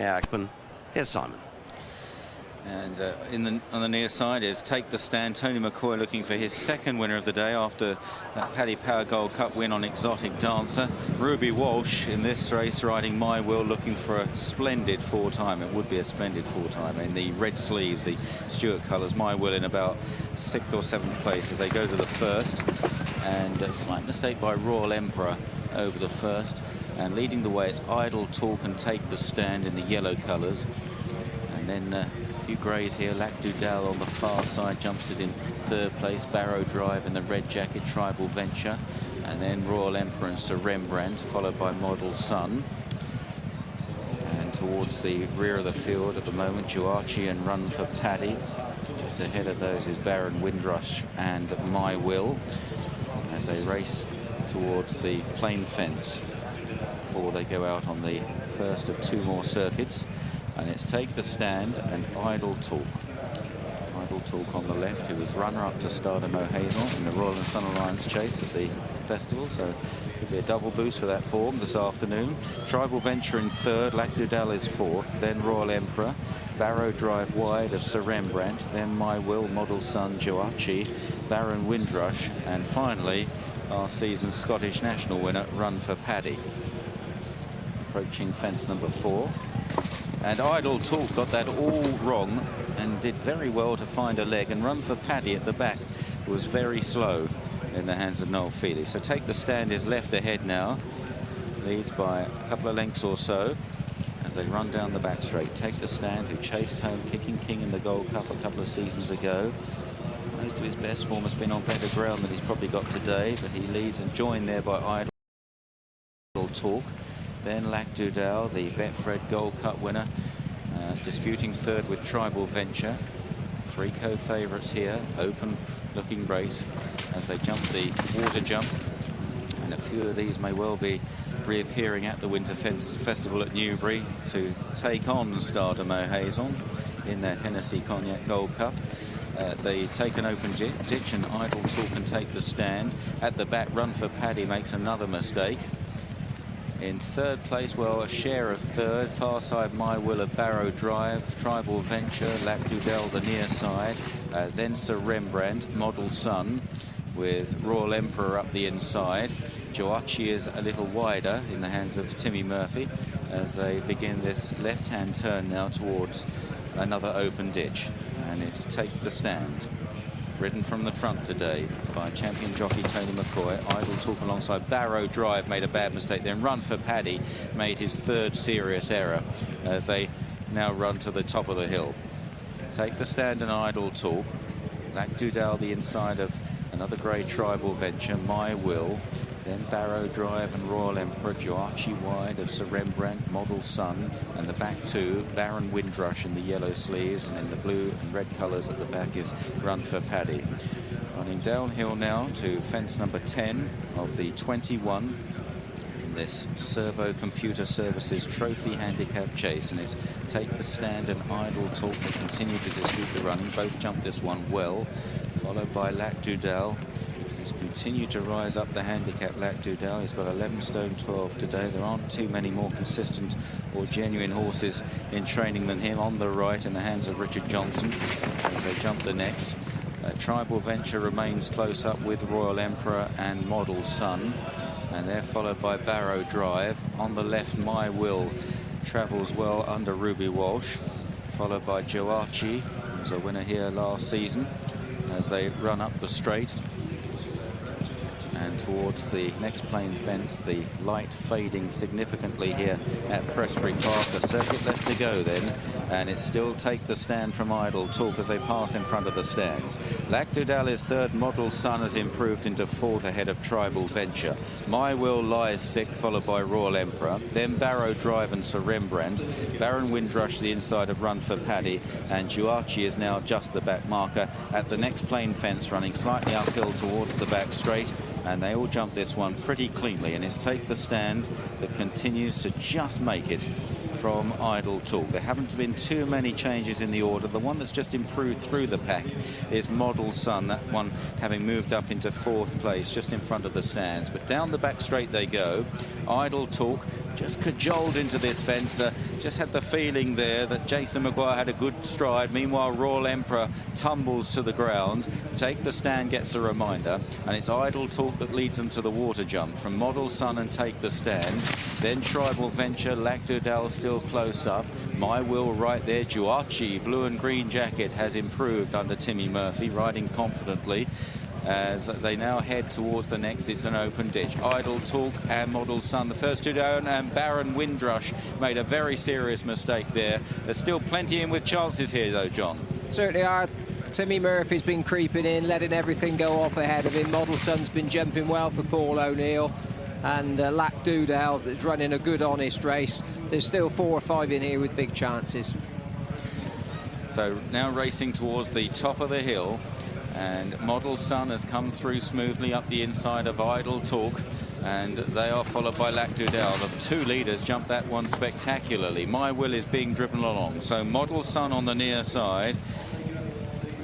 Yeah, here's Simon. And on the near side is Take the Stand. Tony McCoy looking for his second winner of the day after that Paddy Power Gold Cup win on Exotic Dancer. Ruby Walsh in this race riding My Will, looking for a splendid four-time. It would be a splendid four-time in the red sleeves, the Stuart colours. My Will in about 6th or 7th place as they go to the first. And a slight mistake by Royal Emperor over the first. And leading the way, it's Idle Talk and Take the Stand in the yellow colours. And then a few greys here. Lac du Dal on the far side jumps it in 3rd place. Barrow Drive in the red jacket, Tribal Venture. And then Royal Emperor and Sir Rembrandt, followed by Model Sun. And towards the rear of the field at the moment, Juarchi and Run for Paddy. Just ahead of those is Baron Windrush and My Will as they race towards the plain fence before they go out on the first of 2 more circuits. And it's Take the Stand and Idle Talk. Idle Talk on the left, who was runner-up to Stardom O'Hazel in the Royal and Sun Alliance chase at the festival, so could be a double boost for that form this afternoon. Tribal Venture in 3rd, Lac du Dal is 4th, then Royal Emperor, Barrow Drive wide of Sir Rembrandt, then My Will, Model Sun, Joachi, Baron Windrush, and finally our season's Scottish national winner, Run for Paddy. Approaching fence number 4. And Idle Talk got that all wrong and did very well to find a leg, and Run for Paddy at the back was very slow in the hands of Noel Feely. So Take the Stand is left ahead now, leads by a couple of lengths or so as they run down the back straight. Take the Stand, who chased home Kicking King in the Gold Cup a couple of seasons ago. Most of his best form has been on better ground than he's probably got today, but he leads and joined there by Idle Talk. Then Lac du Dal, the Betfred Gold Cup winner, disputing 3rd with Tribal Venture. 3 co-favourites here, open looking race as they jump the water jump. And a few of these may well be reappearing at the Winter Festival at Newbury to take on Stardom O'Hazel in that Hennessy Cognac Gold Cup. They take an open ditch and Idle Talk and Take the Stand. At the back, Run for Paddy makes another mistake. In 3rd place, well, a share of 3rd. Far side, My Will of Barrow Drive. Tribal Venture, Lac du Dal the near side. Then Sir Rembrandt, Model Sun, with Royal Emperor up the inside. Joachi is a little wider in the hands of Timmy Murphy as they begin this left-hand turn now towards another open ditch. And it's Take the Stand. Ridden from the front today by champion jockey Tony McCoy. Idle Talk alongside Barrow Drive made a bad mistake. Then Run for Paddy made his 3rd serious error as they now run to the top of the hill. Take the Stand and Idle Talk. Lac du Dal the inside of another grey Tribal Venture, My Will. Then Barrow Drive and Royal Emperor, Joachi wide of Sir Rembrandt, Model Sun, and the back 2, Baron Windrush in the yellow sleeves, and in the blue and red colours at the back is Run for Paddy. Running downhill now to fence number 10 of the 21 in this Servo Computer Services Trophy Handicap Chase, and it's Take the Stand and Idle Talk that continue to dispute the running. Both jump this one well, followed by Lac du Dal. He's continued to rise up the handicap. Lac du Dal, he's got 11 stone 12 today. There aren't too many more consistent or genuine horses in training than him. On the right in the hands of Richard Johnson as they jump the next. Tribal Venture remains close up with Royal Emperor and Model Sun, and they're followed by Barrow Drive. On the left, My Will travels well under Ruby Walsh, followed by Joachi, who was a winner here last season, as they run up the straight. And towards the next plain fence, the light fading significantly here at Prestbury Park. The circuit left to go then, and it's still Take the Stand from Idle Talk as they pass in front of the stands. Lac du Dal is 3rd, Model Sun has improved into 4th ahead of Tribal Venture. My Will lies 6th, followed by Royal Emperor. Then Barrow Drive and Sir Rembrandt. Baron Windrush the inside of Run for Paddy, and Juarchi is now just the back marker at the next plain fence, running slightly uphill towards the back straight. And they all jump this one pretty cleanly, and it's Take the Stand that continues to just make it from Idle Talk. There haven't been too many changes in the order. The one that's just improved through the pack is Model Sun, that one having moved up into 4th place just in front of the stands. But down the back straight they go. Idle Talk just cajoled into this fence. Just had the feeling there that Jason Maguire had a good stride. Meanwhile, Royal Emperor tumbles to the ground. Take the Stand gets a reminder, and it's Idle Talk that leads them to the water jump from Model Sun and Take the Stand. Then Tribal Venture, Lactudale still close up. My Will right there. Juachi, blue and green jacket, has improved under Timmy Murphy, riding confidently as they now head towards the next. It's an open ditch. Idle Talk and Model Sun, the first two down, and Baron Windrush made a very serious mistake there. There's still plenty in with chances here, though, John. Certainly are. Timmy Murphy's been creeping in, letting everything go off ahead of him. Model Sun's been jumping well for Paul O'Neill, and Lactudale is running a good, honest race. There's still 4 or 5 in here with big chances. So now racing towards the top of the hill, and Model Sun has come through smoothly up the inside of Idle Talk, and they are followed by Lactudale. The two leaders jumped that one spectacularly. My Will is being driven along, so Model Sun on the near side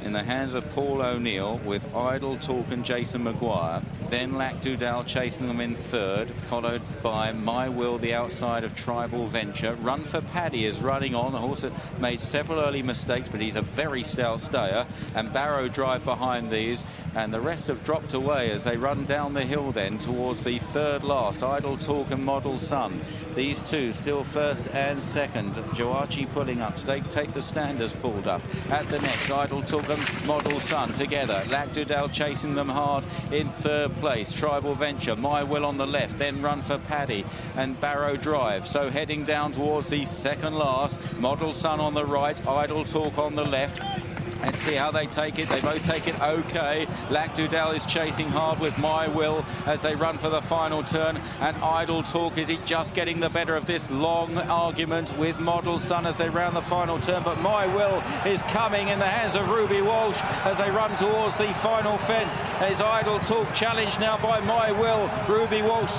in the hands of Paul O'Neill, with Idle Talk and Jason Maguire. Then Lactudale chasing them in third, followed by My Will, the outside of Tribal Venture. Run for Paddy is running on. The horse made several early mistakes, but he's a very stout stayer. And Barrow Drive behind these, and the rest have dropped away as they run down the hill then towards the third last. Idle Talk and Model Sun. These two still first and second. Joachi pulling up. Take the Stand has pulled up. At the next, Idle Talk and Model Sun together. Lactudale chasing them hard in third place. Tribal Venture, My Will on the left, then Run for Paddy and Barrow Drive. So heading down towards the second last. Model Sun on the right, Idle Talk on the left. Let's see how they take it. They both take it okay. Lactudale is chasing hard with My Will as they run for the final turn. And Idle Talk, is he just getting the better of this long argument with Model Sun as they round the final turn? But My Will is coming in the hands of Ruby Walsh as they run towards the final fence. Is Idle Talk challenged now by My Will. Ruby Walsh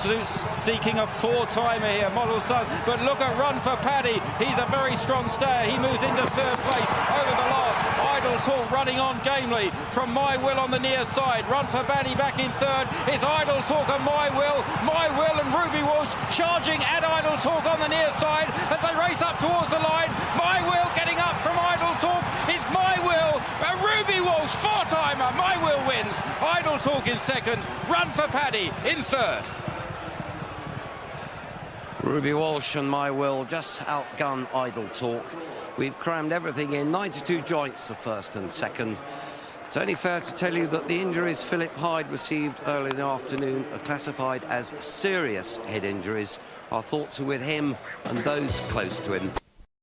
seeking a 4-timer here. Model Sun, but look at Run for Paddy. He's a very strong stayer. He moves into third place over the last. Idle Talk running on gamely from My Will on the near side. Run for Paddy back in third. It's Idle Talk and My Will. My Will and Ruby Walsh charging at Idle Talk on the near side as they race up towards the line. My Will getting up from Idle Talk. It's My Will and Ruby Walsh, 4-timer. My Will wins. Idle Talk in second. Run for Paddy in third. Ruby Walsh and My Will just outgun Idle Talk. We've crammed everything in, 92 joints the first and second. It's only fair to tell you that the injuries Philip Hyde received early in the afternoon are classified as serious head injuries. Our thoughts are with him and those close to him.